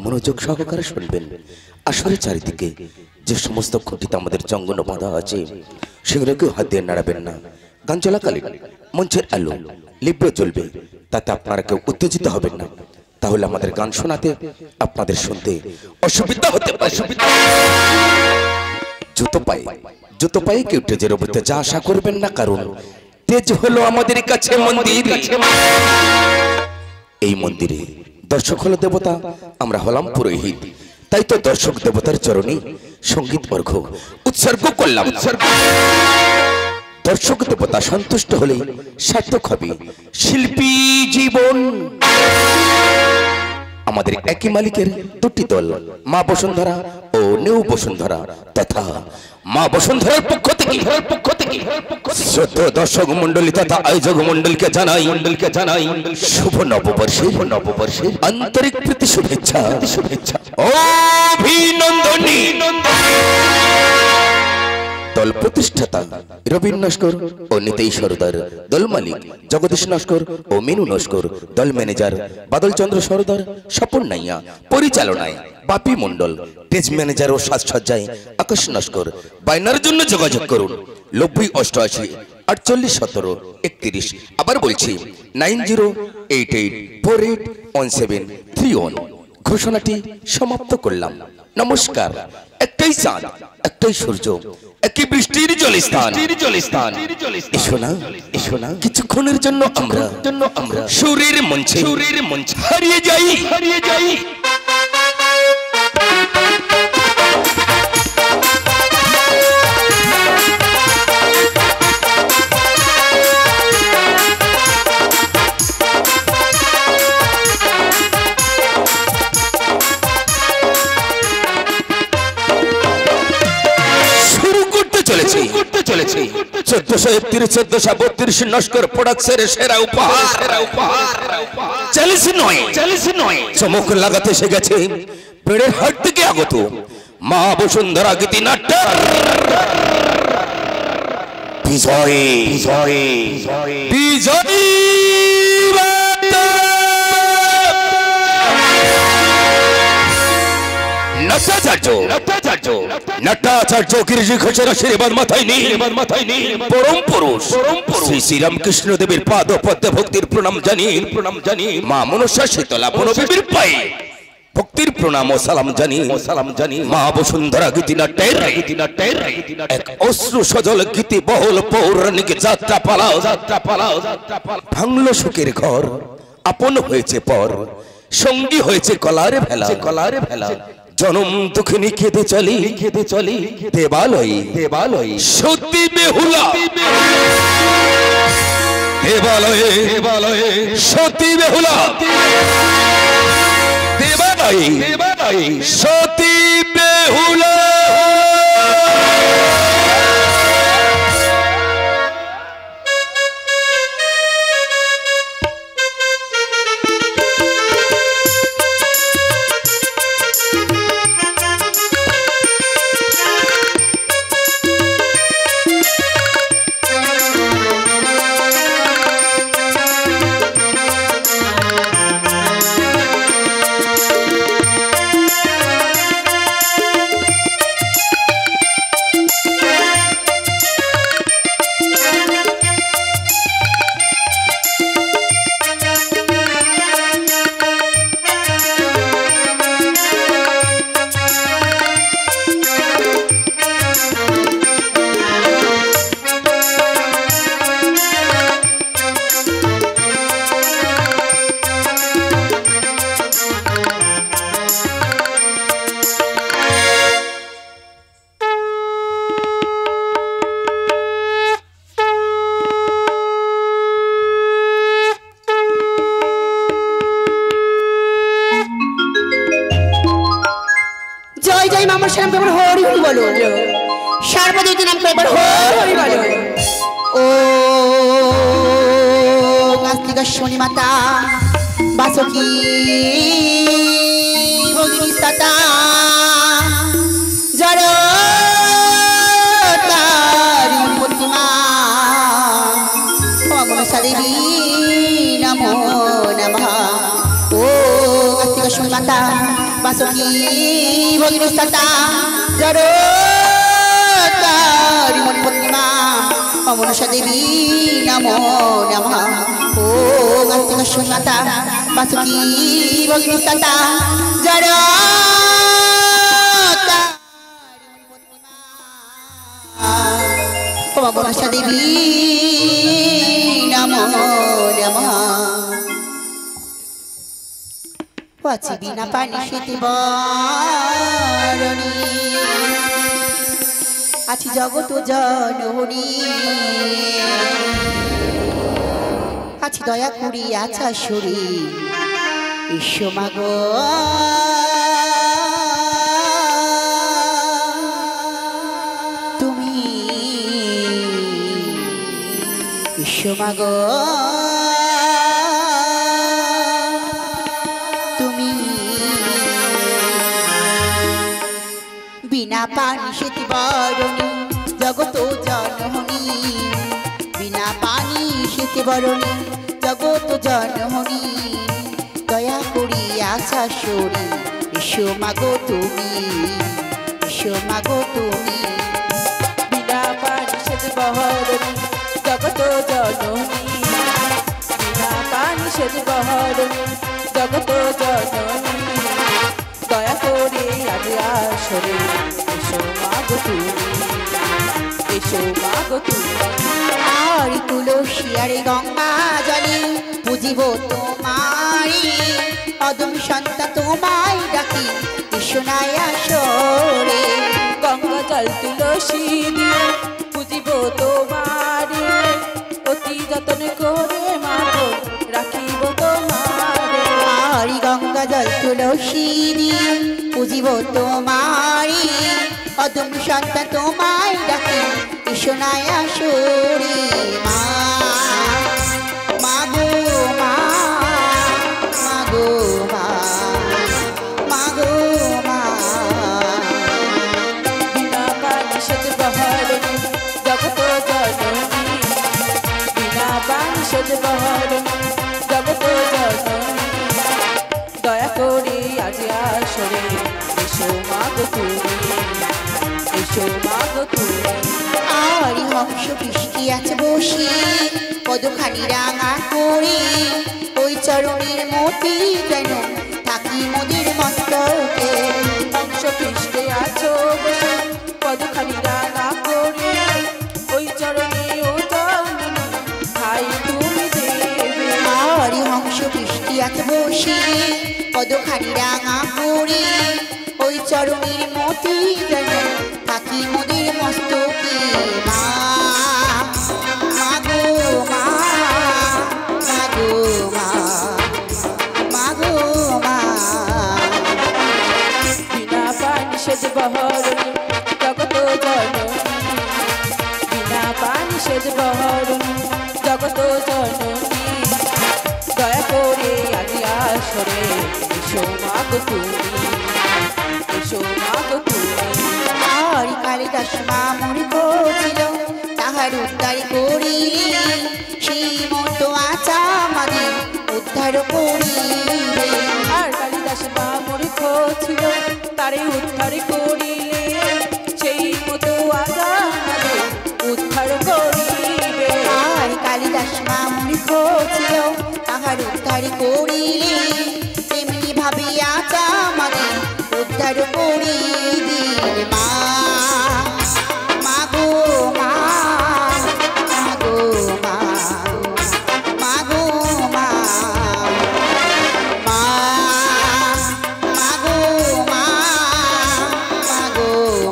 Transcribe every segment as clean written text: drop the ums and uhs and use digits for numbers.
মনোযোগ সহকারে শুনবেন। আসলে চারিদিকে যে সমস্ত খুঁটিতে আমাদের জঙ্গল বাঁধা আছে সেগুলোকে হাত দিয়ে নাড়াবেন না। গান চলাকালীন মঞ্চের আলো লিব্র জ্বলবে, তাতে আপনারা কেউ উত্তেজিত হবেন না, তাহলে আমাদের গান শোনাতে আপনাদের শুনতে অসুবিধা হতে পারে। জুতো পায়ে কেউ টেজের উপরে যা আশা করবেন না, কারণ তেজ হলো আমাদের কাছে মন্দির, এই মন্দিরে দর্শক হলো দেবতা, আমরা হলাম পুরোহিত। তাই তো দর্শক দেবতার চরণে সঙ্গীত বর্গ উৎসর্গ করলাম। দর্শক দেবতা সন্তুষ্ট হলে সার্থক হবে শিল্পী জীবন। আমাদের একই মালিকের দুটি দল, মা বসুন্ধরা ও নিউ বসুন্ধরা, তথা মা বসুন্ধরার পক্ষ থেকে শ্রদ্ধ দর্শক মন্ডলী তথা আয়োজক মন্ডলকে জানাই শুভ নববর্ষের আন্তরিক প্রীতি শুভেচ্ছা অভিনন্দনী। দল প্রতিষ্ঠাতা রবীন নস্কর ও নিতেই সরদার, দল মালিক জগদীশ নস্কর ও মিনু নস্কর, দল ম্যানেজার বাদল চন্দ্র সরদার, স্বপন নাইয়া, পরিচালনায় বাপি মন্ডল, স্টেজ ম্যানেজার ও সাজসজ্জায় আকাশ নস্কর। বাইনার জন্য যোগাযোগ করুন 9088481731। আবার বলছি 9088481731। ঘোষণাটি সমাপ্ত করলাম। নমস্কার। একটাই চাঁদ, একটাই সূর্য, একই বৃষ্টির জলস্থান। এসো না কিছুক্ষণের জন্য আমরা সুরের মঞ্চে হারিয়ে যাই। চলেছে 1431-1432 নস্কর প্রোডাকশনের সেরা উপহার। চ্যালেঞ্জ নয়, চমক লাগাতে এসে গেছে পেড়ের হাট থেকে আগত মা বসুন্ধরা গীতিনাট্য। বিজয় নট্টাচার্য গিরিজি ঘোষের আশীর্বাদ মাথায় নিয়ে পরম পুরুষ শ্রী শ্রীরামকৃষ্ণ দেবের পাদ পদ্মে ভক্তির প্রণাম জানি মা মনসা শীতলা বনবিবির পায়ে ভক্তির প্রণাম ও সালাম জানি মা বসুন্ধরা গীতিনাট্যের এক অশ্রু সজল গীতি বহুল পৌরাণিক যাত্রা পালাও। ভাঙলো সুখের ঘর, আপন হয়েছে পর, সঙ্গী হয়েছে কলারে ভেলা। জনম দুঃখিনী খেতে চলি দেবালয় সত্যি বেহুলা, দেবালয়ে সতী বেহুলা, দেবালয়ে সতী বেহুলা। শনি মাতা বাসকি ভগিনী সাতা জড় তারি প্রতিমা মনসা দেবী নমো নমঃ। ও আস্তিকা শনি মাতা বাসকি ভগিনী সাতা জড় তারি প্রতিমা মনসা দেবী নমো নমঃ। ও আস্তিকা শনি মাতা বাসকি ভগিনী সাতা জড় মনসা দেবী নমো নমঃ পাছি বিনা পানি সেতু বরণী আছি জগত জননী আছি দয়া করি আছা সুরি ঈশ্ব মাগো তুমি ঈশ্ব মাগো তুমি বিনা পানি সেতু বরণী জগত জননী বিনা পানি সেতু বরণী জগত জননী দয়া করি আশা সরি ঈশ্ব মাগো তুমি ঈশ্ব মাগো তুমি বিনা পানি সেতু বরণী জগত জননী বিনা পানি সেতু বরণী জগত জননী দয়া করে আজ আসরে এসো মাগো তুমি এসো মাগো তুমি আর তুলসী আর গঙ্গা জলে বুঝিব তোমারি অদম সন্তান তোমায় ডাকি কৃষ্ণায় আসরে গঙ্গা জল তুলসী দিয়ে পুজিব তোমারে অতি যতন করে মাগো রাখিব তোমারে আর গঙ্গা জল তুলসী দিয়ে বুঝিব তোমারি অদম সন্তান তোমায় ডাকি কৃষ্ণায় আসরে মা মাগো মা মাগো মা মাগো মা বিনা পানি সেতু বরণী জগত জননী বিনা পানি সেতু বরণী জগত জননী দয়া করে আজ আসরে এসো মাগো তুমি এসো মাগো তুমি আরি হংস বৃষ্টি আছে বসি পদখানি রাঙা করে ওই চরণের মতি যেন থাকি মোদের মস্তকে অংশ পৃষ্ঠে আছো বসে পদখানি রাঙা করে ওই চরণে ও জননী ভাই তুমি দেবে আরি হংস বৃষ্টি আছে বসি পদখানি রাঙা করে ওই চরণের মতি যেন থাকি মোদের মস্তকে মা মাগো মা মাগো মা মাগো মা বিনা পানি সেজ বহরণী জগত জননী বিনা পানি সেজ বহরণী জগত জননী দয়া করে আজ আসরে এসো মাগো তুমি এসো মাগো তুমি আর কালিদাস মামুর ছিল তাহার উদ্ধার করিলে সেই মতো আচা আমাদের উদ্ধার করিলে আর কালিদাস বামুর ছিল তারে উদ্ধার করিলে সেই মতো আজ আমাদের উদ্ধার করিবে আর কালিদাস মামুর ছিল তাহার উদ্ধার করিলে এমনি ভাবে আচা আমাদের উদ্ধার করিলে মা মাগো মা মাগো মা মাগো মা মা মাগো মা মাগো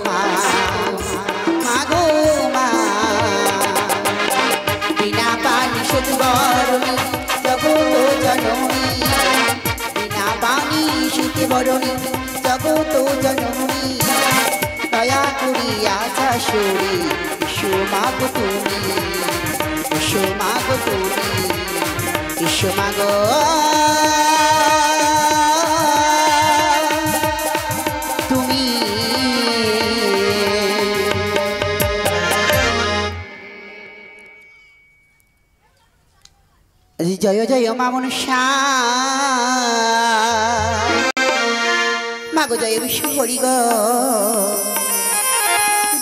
মা মাগো মা বিনা পানি সেতু বরণী জগত জননী বিনা পানি সেতু বরণী জগত জননী দয়া করি আশা সরি ঈশ্ব মাগো তুমি ঈশ্ব মাগো তুমি ঈশ্ব মাগো তুমি জয় জয় মা মনসা মাগো জয় বিশ্ব হরি গো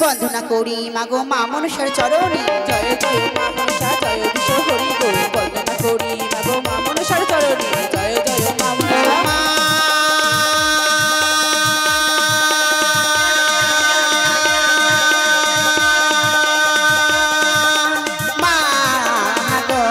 বন্দনা করি মাগো মা মনসার চরণে জয় জয় মা মনসা জয় বিশ্ব হরি গো বন্দনা করি মাগো মা মনসার চরণে জয় জয় মা মনসা মা মা গো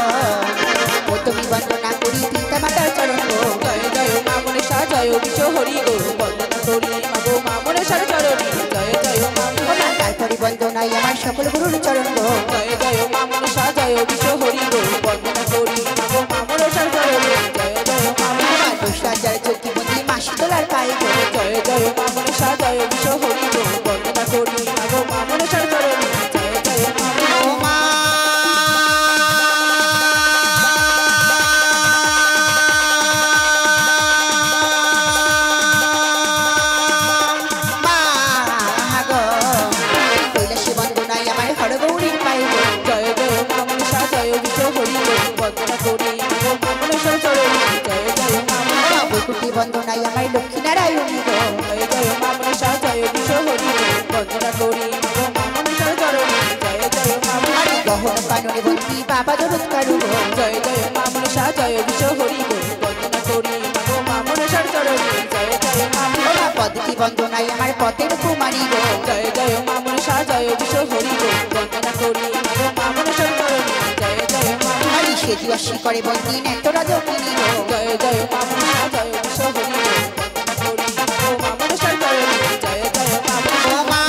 হরি গো বন্দনা করি মাগো মা মনসার চরণে জয় জয় মা মনসা তারপরে বন্দনাই আমার সকল গুরুর চরণ গো জয় জয় মা মনসা জয় বিশ্ব হরি গো বন্দনা করি মাগো মা মনসার চরণে জয় জয় মা মনসা দুষ্টাচার চৌকিবন্দি মাসি তোলার পায়ে গো জয় জয় মা মনসা জয় বিশ্ব হরি গো বন্দনা করি মাগো মা মনসার চরণে জয় জয় মা ও মা কৈলাসে বন্দনাই আমার হরগৌরীর পায়ে গো জয় জয় মা মনসা জয় বিশ্ব হরি গো বন্দনা করি মাগো মা মনসার চরণে জয় জয় মা মনসা বৈকুণ্ঠী বন্দনাই আমার লক্ষ্মী নারায়ণী গো জয় জয় মা মনসা জয় বিশ্ব হরি গো বন্দনা করি মাগো মা মনসার চরণে জয় জয় মা মনসা গহন কাননে বন্দি বাবা দরদ কারু গো জয় জয় মা মনসা জয় বিশ্ব হরি গো বন্দনা করি মাগো মা মনসার চরণে জয় জয় মা মনসা পদ্ধতি বন্দনাই আমার পথের কুমারী গো জয় জয় মা মনসা জয় বিশ্ব হরি গো বন্দনা করি মাগো মা মনসার চরণে জয় জয় মা হরি সে দিবাসী করে বন্দি নেতরা জকিনী গো জয় জয় মা মনসা জয় বিশ্ব হরি গো বন্দনা করি মাগো মা মনসার চরণে জয় জয় মা ও মা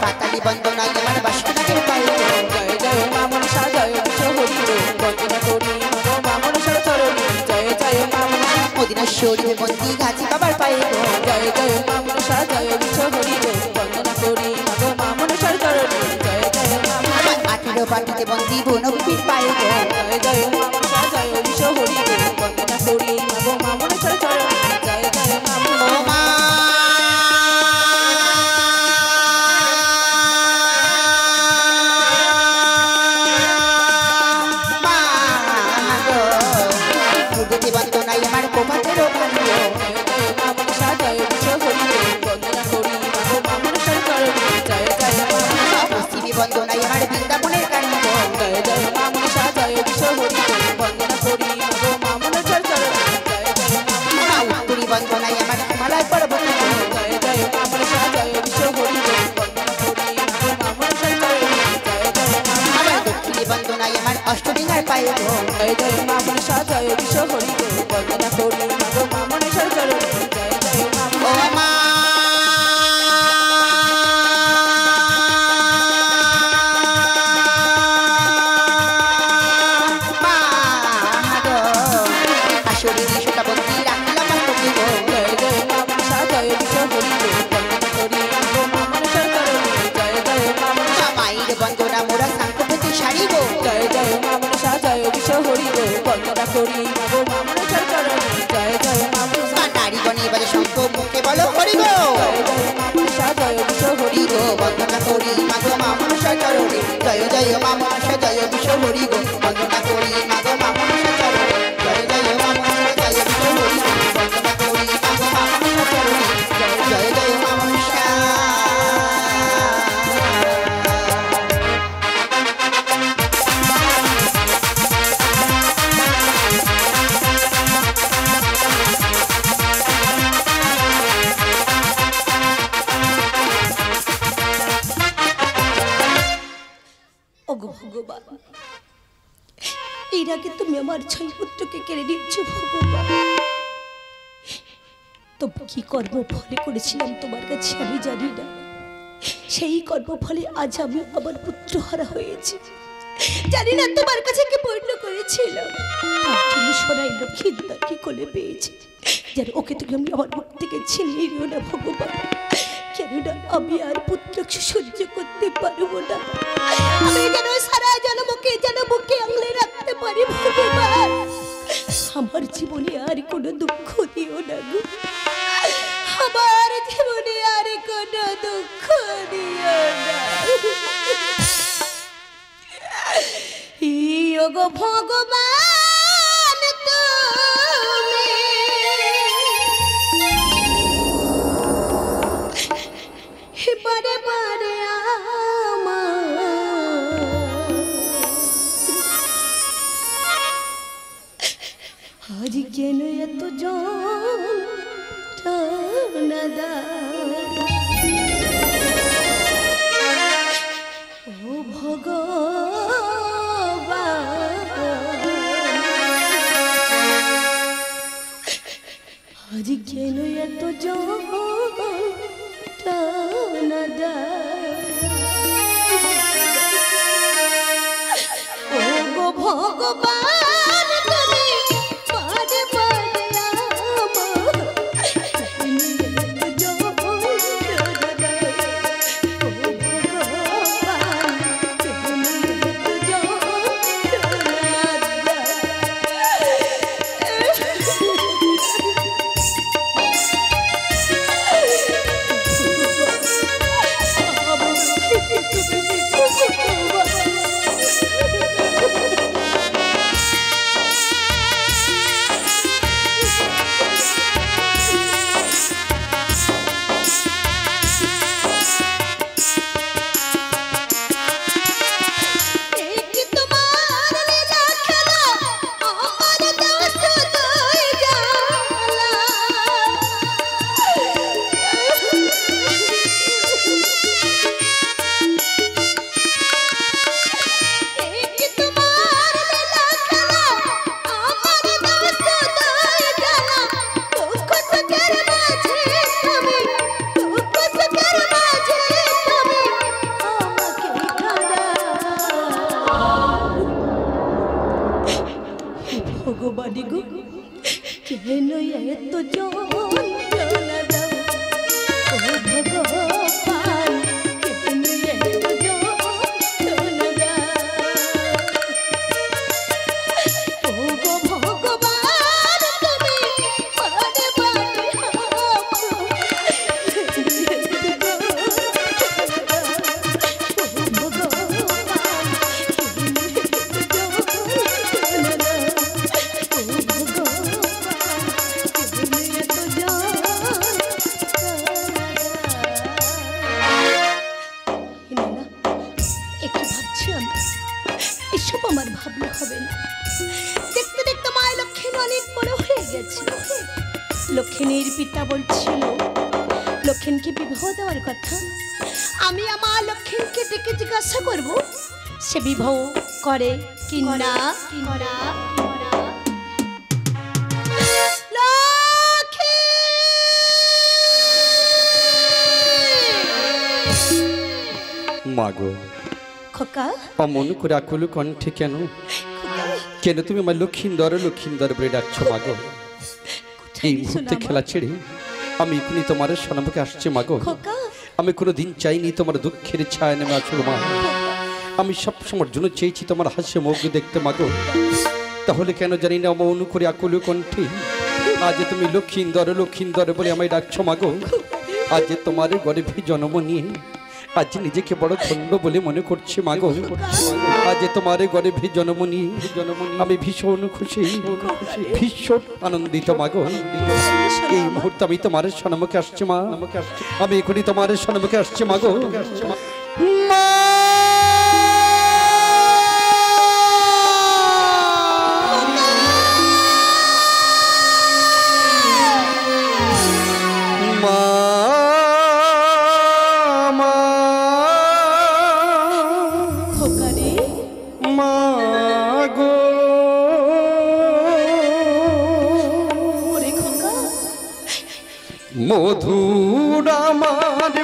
পাতালি বন্দনাই আমার বাসনাদের পায়ে গো জয় জয় মা মনসা জয় বিশ্ব হরি গো বন্দনা করি মাগো মা মনসার চরণে জয় জয় মা মনসা মদিনাশ্বরী বন্দি গাছি বাবার পায়ে গো জয় জয় মা মনসা জয় বিশ্ব হরি গো বন্দনা করি মাগো মা মনসার চরণে জয় জয় মা মনসা 18 পাটিতে বন্দি বনবিপির পায়ে গো জয় জয় মা মনসা জয় বিশ্ব হরি গো বন্দনা করি মাগো মা মনসার চরণে জয় জয় মা ও মনসা মা বন্দনাই আমার প্রভাতের ওখানে গো জয় জয় মা মনসা জয় বিশ্ব হরি গো বন্দনা করি মাগো মা মনসার চরণে জয় জয় মা মনসা পশ্চিমী বন্দনাই আমার বৃন্দাবনের কানে গো জয় জয় মা মনসা জয় বিশ্ব হরি গো বন্দনা করি মাগো মা মনসার চরণে জয় জয় মা মনসা উত্তরী বন্দনাই আমার হিমালয় পর্বতে গো জয় জয় মা মনসা জয় বিশ্ব হরি গো বন্দনা করি মাগো মা মনসার চরণে জয় জয় মা মনসা আমার দক্ষিণী বন্দনাই আমার অষ্টডিঙ্গার পায়ে গো জয় জয় মা মনসা জয় বিশ্ব হরি গো বন্দনা করি মাগো মা মনসার চরণে জয় জয় মা ও মনসা মা আসরিনী শোকাবতী রাখিলাম তোকে গো জয় জয় মা মনসা জয় বিশ্ব হরি গো বন্দনা করি মাগো মা মনসার চরণে জয় জয় মা মনসা মায়ের বন্দনা মোরা সাংকপতি শাড়ি গো জয় জয় মা মনসা জয় বিশ্ব হরি গো বন্দনা করি মাগো মা মনসার চরণে জয় জয় মা মনসা নারী গণে বাজে শঙ্খ মুখে বলো হরি গো জয় জয় মা মনসা জয় বিশ্ব হরি হরি গো বন্দনা করি মাগো মা মনসা চরণে জয় জয় মা মনসা জয় বিশ্ব হরি গো বন্দনা করি মাগো মা মনসা চরণে জয় জয় মা মনসা জয় বিশ্ব হরি গো বন্দনা করি মাগো মা মনসা চরণে জয় জয় মা মনসা ওগো ভগবান, এর আগে তুমি আমার 6 পুত্রকে কেড়ে নিচ্ছ ভগবান। তবে কি কর্মফলে করেছিলাম তোমার কাছে আমি জানি না। সেই কর্মফলে আজ আমি আমার পুত্র হারা হয়েছি। জানি না তোমার কাছে কি পূর্ণ করেছিলাম, তার জন্য সোনাই লক্ষ্মীদারকে কোলে পেয়েছি। যেন ওকে তুমি আমি আমার মুখ থেকে ছিনিয়ে নিও না ভগবান, কেননা আমি আর পুত্র সহ্য করতে পারবো না। আমি যেন সারা জন্মকে যেন বুকে আঙলে রাখতে পারি ভগবান। আমার জীবনে আর কোনো দুঃখ দিও না গো, আমার জীবনে আর কোনো দুঃখ দিও না। গো ভগবান তুমি বারে বারে আজ কেন এত যন্ত্রণা দাও হবে না। দেখতে দেখতে মা লক্ষ্মী অনেক বড় হয়ে গেছে। লক্ষ্মীর পিতা বলছিল লক্ষ্মীকে বিবাহ দেওয়ার কথা। আমি আমার লক্ষ্মীকে ডেকে জিজ্ঞাসা করব সে বিবাহ করে কি না। মাগো খোকা অমন করে আকুল কণ্ঠে কেন কেন তুমি আমার লক্ষিন্দর বলে ডাকছো মাগো? এই মুহূর্তে খেলা ছেড়ে আমি এখনই তোমার সন্মুখে আসছি মাগো। খোকা আমি কোনোদিন চাইনি তোমার দুঃখের ছায়া নেমে আসুক মা। আমি সবসময়ের জন্য চেয়েছি তোমার হাসি মুখ দেখতে মাগো। তাহলে কেন জানি না অমন করে আকুল কণ্ঠে আজ তুমি লক্ষিন্দর বলে আমায় ডাকছো মাগো। আজ তোমার গর্ভে জন্ম নিয়ে আজ নিজেকে বড় ধন্য বলে মনে করছি মাগো। আজ তোমার গর্ভে জন্ম নিয়ে আমি ভীষণ খুশি, ভীষণ আনন্দিত মাগো। এই মুহূর্তে আমি তোমার সন্মুখে আসছি মা। আমি এখনই তোমার সন্মুখে আসছি মাগো। মধুর আমার